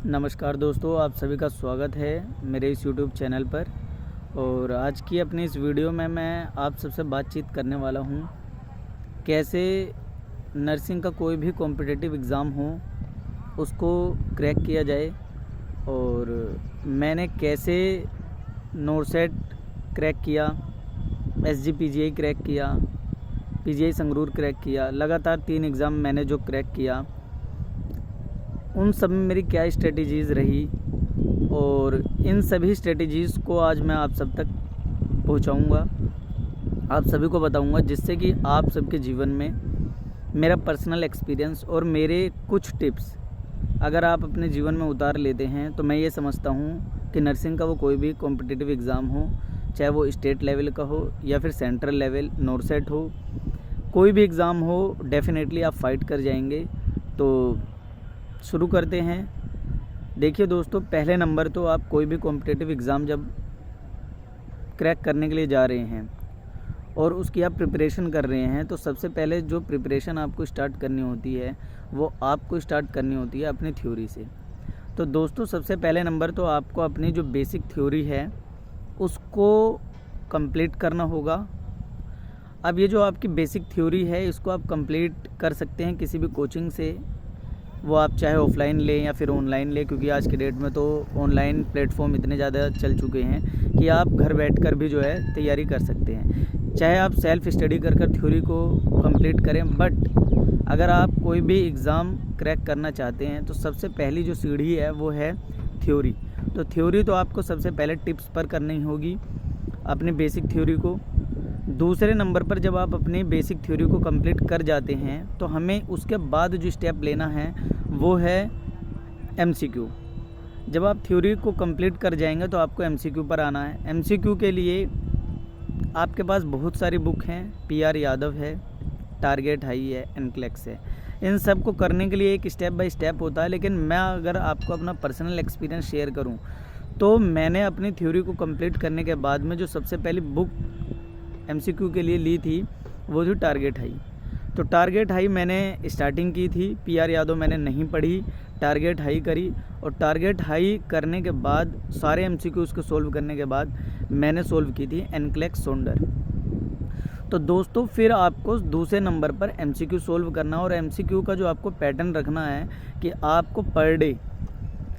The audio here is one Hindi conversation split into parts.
नमस्कार दोस्तों, आप सभी का स्वागत है मेरे इस यूट्यूब चैनल पर। और आज की अपनी इस वीडियो में मैं आप सबसे बातचीत करने वाला हूँ कैसे नर्सिंग का कोई भी कॉम्पिटिटिव एग्ज़ाम हो उसको क्रैक किया जाए। और मैंने कैसे नोरसेट क्रैक किया, एसजी पीजीआई क्रैक किया, पीजीआई संगरूर क्रैक किया, लगातार 3 एग्ज़ाम मैंने जो क्रैक किया उन सब में मेरी क्या स्ट्रेटजीज़ रही, और इन सभी स्ट्रेटजीज़ को आज मैं आप सब तक पहुंचाऊंगा, आप सभी को बताऊंगा, जिससे कि आप सबके जीवन में मेरा पर्सनल एक्सपीरियंस और मेरे कुछ टिप्स अगर आप अपने जीवन में उतार लेते हैं तो मैं ये समझता हूँ कि नर्सिंग का वो कोई भी कॉम्पिटिटिव एग्ज़ाम हो, चाहे वो स्टेट लेवल का हो या फिर सेंट्रल लेवल नोरसेट हो, कोई भी एग्ज़ाम हो, डेफिनेटली आप फाइट कर जाएंगे। तो शुरू करते हैं। देखिए दोस्तों, पहले नंबर तो आप कोई भी कॉम्पिटिटिव एग्ज़ाम जब क्रैक करने के लिए जा रहे हैं और उसकी आप प्रिपरेशन कर रहे हैं, तो सबसे पहले जो प्रिपरेशन आपको स्टार्ट करनी होती है वो आपको स्टार्ट करनी होती है अपनी थ्योरी से। तो दोस्तों, सबसे पहले नंबर तो आपको अपनी जो बेसिक थ्योरी है उसको कंप्लीट करना होगा। अब ये जो आपकी बेसिक थ्योरी है इसको आप कंप्लीट कर सकते हैं किसी भी कोचिंग से, वो आप चाहे ऑफलाइन लें या फिर ऑनलाइन लें, क्योंकि आज के डेट में तो ऑनलाइन प्लेटफॉर्म इतने ज़्यादा चल चुके हैं कि आप घर बैठकर भी जो है तैयारी कर सकते हैं। चाहे आप सेल्फ स्टडी कर थ्योरी को कंप्लीट करें, बट अगर आप कोई भी एग्ज़ाम क्रैक करना चाहते हैं तो सबसे पहली जो सीढ़ी है वो है थ्योरी। तो थ्योरी तो आपको सबसे पहले टिप्स पर करनी होगी अपनी बेसिक थ्योरी को। दूसरे नंबर पर जब आप अपनी बेसिक थ्योरी को कंप्लीट कर जाते हैं तो हमें उसके बाद जो स्टेप लेना है वो है एमसीक्यू। जब आप थ्योरी को कंप्लीट कर जाएंगे तो आपको एमसीक्यू पर आना है। एमसीक्यू के लिए आपके पास बहुत सारी बुक हैं, पीआर यादव है, टारगेट हाई है, एनक्लेक्स है। इन सब को करने के लिए एक स्टेप बाय स्टेप होता है, लेकिन मैं अगर आपको अपना पर्सनल एक्सपीरियंस शेयर करूं तो मैंने अपनी थ्योरी को कंप्लीट करने के बाद में जो सबसे पहली बुक एमसीक्यू के लिए ली थी वो थी टारगेट हाई। तो टारगेट हाई मैंने स्टार्टिंग की थी, पीआर यादव मैंने नहीं पढ़ी, टारगेट हाई करी। और टारगेट हाई करने के बाद सारे एमसीक्यूज़ को सोल्व करने के बाद मैंने सोल्व की थी एनक्लेक्स सोंडर। तो दोस्तों, फिर आपको दूसरे नंबर पर एमसीक्यू सोल्व करना, और एमसीक्यू का जो आपको पैटर्न रखना है कि आपको पर डे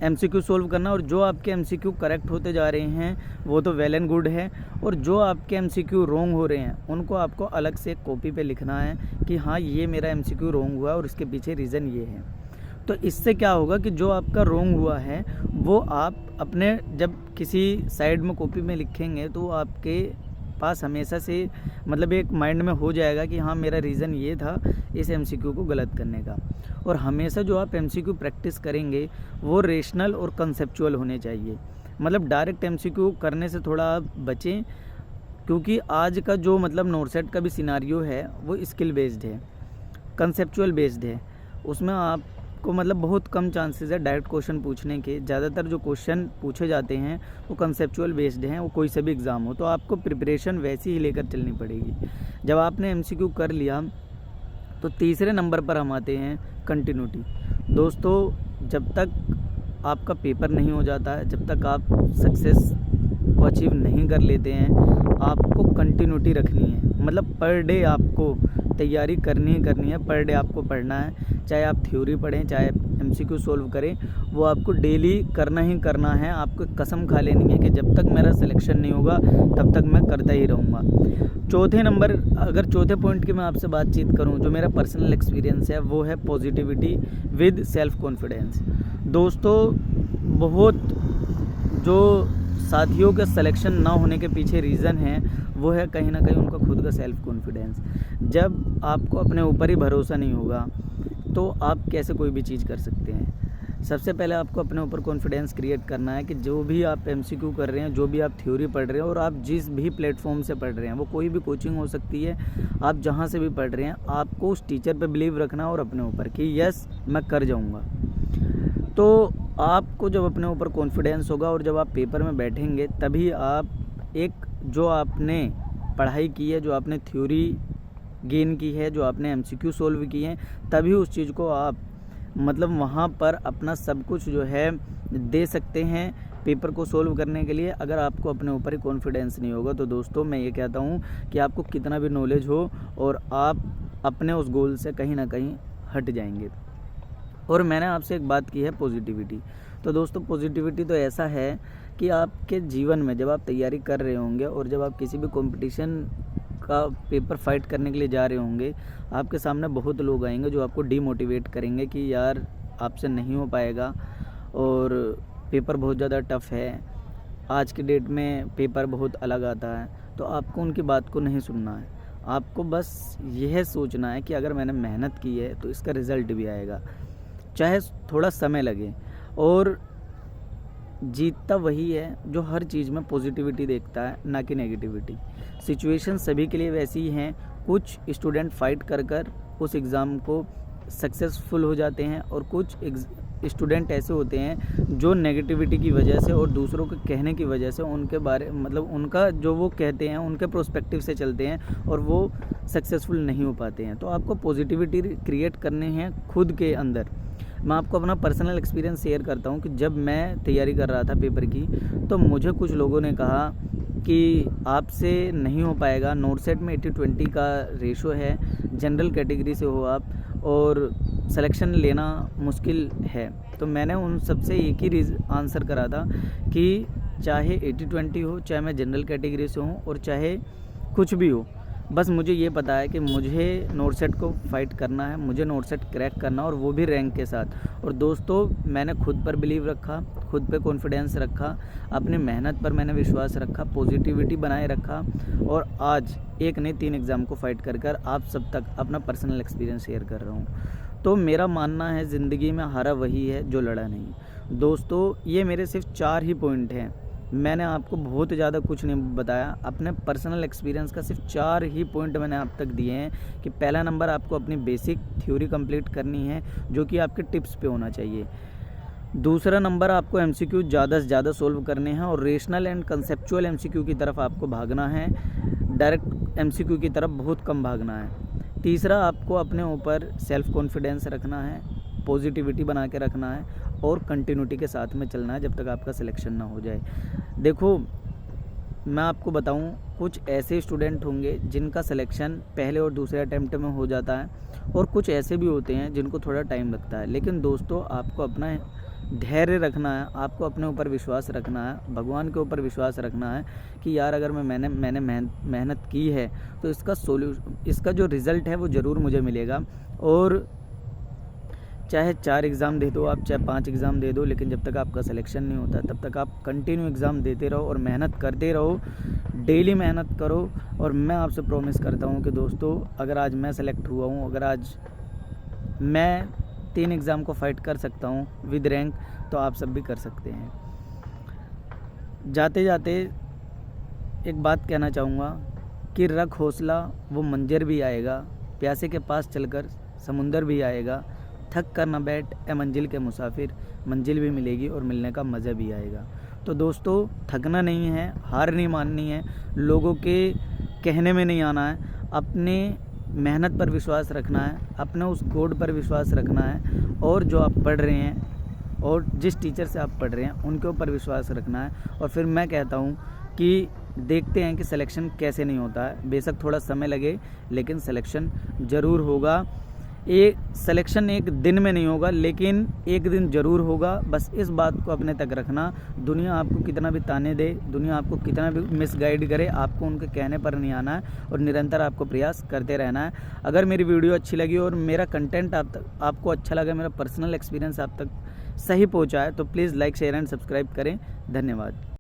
एमसीक्यू सोल्व करना, और जो आपके एमसीक्यू करेक्ट होते जा रहे हैं वो तो वेल एंड गुड है, और जो आपके एमसीक्यू रॉन्ग हो रहे हैं उनको आपको अलग से कॉपी पे लिखना है कि हाँ, ये मेरा एमसीक्यू रॉन्ग हुआ और इसके पीछे रीज़न ये है। तो इससे क्या होगा कि जो आपका रॉन्ग हुआ है वो आप अपने जब किसी साइड में कॉपी में लिखेंगे तो आपके पास हमेशा से मतलब एक माइंड में हो जाएगा कि हाँ, मेरा रीज़न ये था इस एमसीक्यू को गलत करने का। और हमेशा जो आप एमसीक्यू प्रैक्टिस करेंगे वो रेशनल और कंसेप्चुअल होने चाहिए। मतलब डायरेक्ट एमसीक्यू करने से थोड़ा आप बचें, क्योंकि आज का जो मतलब नोरसेट का भी सिनारियो है वो स्किल बेस्ड है, कंसेप्चुअल बेस्ड है। उसमें आपको मतलब बहुत कम चांसेस है डायरेक्ट क्वेश्चन पूछने के। ज़्यादातर जो क्वेश्चन पूछे जाते हैं वो कंसेप्चुअल बेस्ड हैं, वो कोई सा भी एग्ज़ाम हो। तो आपको प्रिपरेशन वैसी ही लेकर चलनी पड़ेगी। जब आपने एमसीक्यू कर लिया तो तीसरे नंबर पर हम आते हैं कंटिन्यूटी। दोस्तों, जब तक आपका पेपर नहीं हो जाता है, जब तक आप सक्सेस को अचीव नहीं कर लेते हैं, आपको कंटिन्यूटी रखनी है। मतलब पर डे आपको तैयारी करनी ही करनी है, पर डे आपको पढ़ना है। चाहे आप थ्योरी पढ़ें, चाहे एमसीक्यू सोल्व करें, वो आपको डेली करना ही करना है। आपको कसम खा लेनी है कि जब तक मेरा सिलेक्शन नहीं होगा तब तक मैं करता ही रहूँगा। चौथे नंबर, अगर चौथे पॉइंट की मैं आपसे बातचीत करूं, जो मेरा पर्सनल एक्सपीरियंस है वो है पॉजिटिविटी विद सेल्फ कॉन्फिडेंस। दोस्तों, बहुत जो साथियों के सिलेक्शन ना होने के पीछे रीज़न है वो है कहीं ना कहीं उनका खुद का सेल्फ कॉन्फिडेंस। जब आपको अपने ऊपर ही भरोसा नहीं होगा तो आप कैसे कोई भी चीज़ कर सकते हैं। सबसे पहले आपको अपने ऊपर कॉन्फिडेंस क्रिएट करना है कि जो भी आप एमसीक्यू कर रहे हैं, जो भी आप थ्योरी पढ़ रहे हैं, और आप जिस भी प्लेटफॉर्म से पढ़ रहे हैं, वो कोई भी कोचिंग हो सकती है, आप जहाँ से भी पढ़ रहे हैं, आपको उस टीचर पे बिलीव रखना और अपने ऊपर कि यस, मैं कर जाऊँगा। तो आपको जब अपने ऊपर कॉन्फिडेंस होगा और जब आप पेपर में बैठेंगे तभी आप एक जो आपने पढ़ाई की है, जो आपने थ्योरी गेन की है, जो आपने एमसीक्यू सोल्व किए हैं, तभी उस चीज़ को आप मतलब वहाँ पर अपना सब कुछ जो है दे सकते हैं पेपर को सोल्व करने के लिए। अगर आपको अपने ऊपर ही कॉन्फिडेंस नहीं होगा तो दोस्तों मैं ये कहता हूँ कि आपको कितना भी नॉलेज हो और आप अपने उस गोल से कहीं ना कहीं हट जाएंगे। और मैंने आपसे एक बात की है पॉजिटिविटी। तो दोस्तों पॉजिटिविटी तो ऐसा है कि आपके जीवन में जब आप तैयारी कर रहे होंगे और जब आप किसी भी कंपटीशन का पेपर फाइट करने के लिए जा रहे होंगे, आपके सामने बहुत लोग आएंगे जो आपको डीमोटिवेट करेंगे कि यार आपसे नहीं हो पाएगा और पेपर बहुत ज़्यादा टफ़ है, आज की डेट में पेपर बहुत अलग आता है। तो आपको उनकी बात को नहीं सुनना है, आपको बस यह सोचना है कि अगर मैंने मेहनत की है तो इसका रिज़ल्ट भी आएगा, चाहे थोड़ा समय लगे। और जीतता वही है जो हर चीज़ में पॉजिटिविटी देखता है, ना कि नेगेटिविटी। सिचुएशन सभी के लिए वैसी ही हैं। कुछ स्टूडेंट फाइट कर कर उस एग्ज़ाम को सक्सेसफुल हो जाते हैं और कुछ स्टूडेंट ऐसे होते हैं जो नेगेटिविटी की वजह से और दूसरों के कहने की वजह से उनके बारे मतलब उनका जो वो कहते हैं उनके प्रोस्पेक्टिव से चलते हैं और वो सक्सेसफुल नहीं हो पाते हैं। तो आपको पॉजिटिविटी क्रिएट करनी है खुद के अंदर। मैं आपको अपना पर्सनल एक्सपीरियंस शेयर करता हूँ कि जब मैं तैयारी कर रहा था पेपर की तो मुझे कुछ लोगों ने कहा कि आपसे नहीं हो पाएगा, नोट सेट में 80-20 का रेशो है, जनरल कैटेगरी से हो आप और सिलेक्शन लेना मुश्किल है। तो मैंने उन सबसे एक ही आंसर करा था कि चाहे 80-20 हो, चाहे मैं जनरल कैटेगरी से हूँ और चाहे कुछ भी हो, बस मुझे ये पता है कि मुझे नोट सेट को फाइट करना है, मुझे नोट सेट क्रैक करना और वो भी रैंक के साथ। और दोस्तों मैंने खुद पर बिलीव रखा, खुद पे कॉन्फिडेंस रखा, अपनी मेहनत पर मैंने विश्वास रखा, पॉजिटिविटी बनाए रखा और आज एक नहीं 3 एग्ज़ाम को फाइट कर कर आप सब तक अपना पर्सनल एक्सपीरियंस शेयर कर रहा हूँ। तो मेरा मानना है ज़िंदगी में हारा वही है जो लड़ा नहीं। दोस्तों ये मेरे सिर्फ 4 ही पॉइंट हैं, मैंने आपको बहुत ज़्यादा कुछ नहीं बताया, अपने पर्सनल एक्सपीरियंस का सिर्फ 4 ही पॉइंट मैंने आप तक दिए हैं कि पहला नंबर आपको अपनी बेसिक थ्योरी कंप्लीट करनी है जो कि आपके टिप्स पे होना चाहिए। दूसरा नंबर आपको एमसीक्यू ज़्यादा से ज़्यादा सोल्व करने हैं और रेशनल एंड कंसेप्चुअल एमसीक्यू की तरफ आपको भागना है, डायरेक्ट एमसीक्यू की तरफ बहुत कम भागना है। तीसरा आपको अपने ऊपर सेल्फ कॉन्फिडेंस रखना है, पॉजिटिविटी बना के रखना है और कंटिन्यूटी के साथ में चलना है जब तक आपका सिलेक्शन ना हो जाए। देखो मैं आपको बताऊं, कुछ ऐसे स्टूडेंट होंगे जिनका सिलेक्शन पहले और दूसरे अटेम्प्ट में हो जाता है और कुछ ऐसे भी होते हैं जिनको थोड़ा टाइम लगता है। लेकिन दोस्तों आपको अपना धैर्य रखना है, आपको अपने ऊपर विश्वास रखना है, भगवान के ऊपर विश्वास रखना है कि यार अगर मैंने मेहनत की है तो इसका जो रिज़ल्ट है वो ज़रूर मुझे मिलेगा। और चाहे 4 एग्ज़ाम दे दो आप, चाहे 5 एग्ज़ाम दे दो, लेकिन जब तक आपका सिलेक्शन नहीं होता तब तक आप कंटिन्यू एग्ज़ाम देते रहो और मेहनत करते रहो, डेली मेहनत करो। और मैं आपसे प्रॉमिस करता हूँ कि दोस्तों अगर आज मैं सेलेक्ट हुआ हूँ, अगर आज मैं 3 एग्ज़ाम को फाइट कर सकता हूँ विद रैंक, तो आप सब भी कर सकते हैं। जाते जाते एक बात कहना चाहूँगा कि रख हौसला, वो मंजर भी आएगा, प्यासे के पास चलकर समुंदर भी आएगा, थक कर न बैठ ए मंजिल के मुसाफिर, मंजिल भी मिलेगी और मिलने का मज़ा भी आएगा। तो दोस्तों थकना नहीं है, हार नहीं माननी है, लोगों के कहने में नहीं आना है, अपने मेहनत पर विश्वास रखना है, अपने उस गॉड पर विश्वास रखना है और जो आप पढ़ रहे हैं और जिस टीचर से आप पढ़ रहे हैं उनके ऊपर विश्वास रखना है। और फिर मैं कहता हूँ कि देखते हैं कि सिलेक्शन कैसे नहीं होता है, बेशक थोड़ा समय लगे लेकिन सिलेक्शन ज़रूर होगा। एक सिलेक्शन एक दिन में नहीं होगा लेकिन एक दिन ज़रूर होगा, बस इस बात को अपने तक रखना। दुनिया आपको कितना भी ताने दे, दुनिया आपको कितना भी मिसगाइड करे, आपको उनके कहने पर नहीं आना है और निरंतर आपको प्रयास करते रहना है। अगर मेरी वीडियो अच्छी लगी और मेरा कंटेंट आपको अच्छा लगा, मेरा पर्सनल एक्सपीरियंस आप तक सही पहुँचा है तो please like share and subscribe करें। धन्यवाद।